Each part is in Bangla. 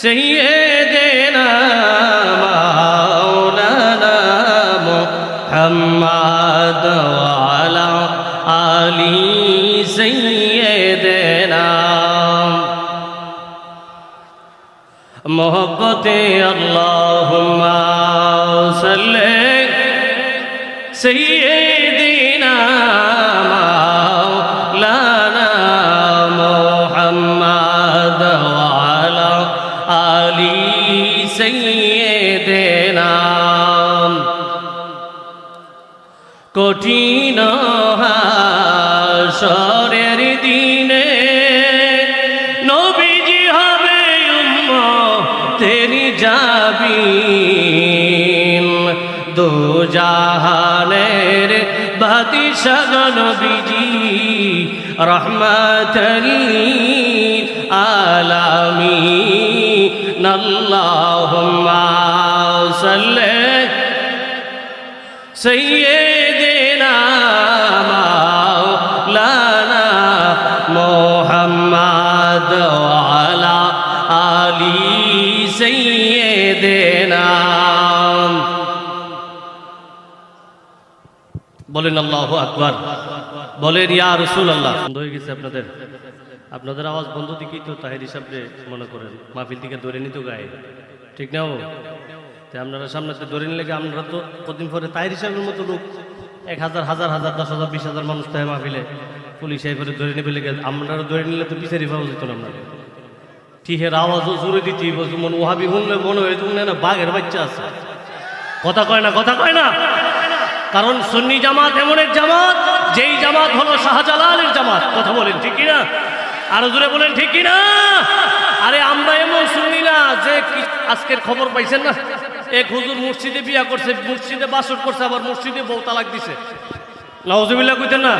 سيدنا مولانا محمد وعلى آل سيدنا محبت اللهم صل سيدنا مولانا محمد وعلى آل سيدنا কঠিন হাসরের দিনে নবীজি হবে উম্মতেরি জাবিন দো জাহানের বাদশাহ নবীজি রহমাতুল লিল আলামিন আল্লাহুম্মা সাল্লি سيدنا مولانا محمد وعلى آل سيدنا বলেন আল্লাহু আকবার বলেন ইয়া রাসূলুল্লাহ বন্ধ হয়ে গেছে আপনাদের আওয়াজ বন্ধ দিকেই তো তাহের হিসাবে মনে করেন মাহফিল থেকে ধরে নিত গায়ে ঠিক না আপনারা সামনে ধরে নিলে আমরা তো কদিন পরে তাহির হিসাবের মতো লোক 1000 হাজার 10,000 20,000 মানুষ তাই মাহফিলে পুলিশ এই করে ধরে নেবে লেগে আপনারা ধরে নিলে তো বিচারি পাওয়া যেত না আপনাকে ঠিকের আওয়াজও জোরে দিতে মন ওহাবি শুনলে মনে হয় তুমি না বাঘের বাচ্চা আছে কথা কয় না কারণ সুন্নি জামাত এমন এক জামাত যেই জামাত হলো শাহজালালের জামাত কথা বলেন ঠিক কিনা আরো জোরে বলেন ঠিক কিনা আরে আমরা এমন শুনি না যে আজকের খবর পাইছেন না এক হুজুর মসজিদে বিয়া করছে মসজিদে বাসর করছে আবার মসজিদে বউ তালাক দিছে নাউজুবিল্লাহ কইতেন না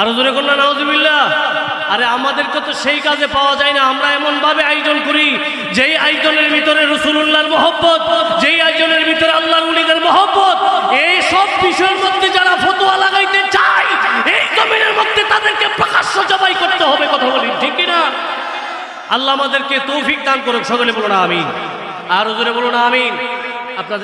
আরো জোরে কোন না নাউজুবিল্লাহ আরে আমাদেরকে তো সেই কাজে পাওয়া যায় না আমরা এমন ভাবে আয়োজন করি যেই আয়োজনের ভিতরে রাসূলুল্লাহর মহব্বত যেই আয়োজনের ভিতরে আল্লাহর ওলিদের মহব্বত এই সব বিষয়ের মধ্যে যারা ফতোয়া লাগাইতে চায় এই জমিনের মধ্যে তাদেরকে প্রকাশ্য জবাই করতে হবে কথা বলি ঠিক কি না আল্লাহ আমাদেরকে তৌফিক দান করুক সকলে বলুন আমিন আর জোরে বলুন আমিন আপনাদের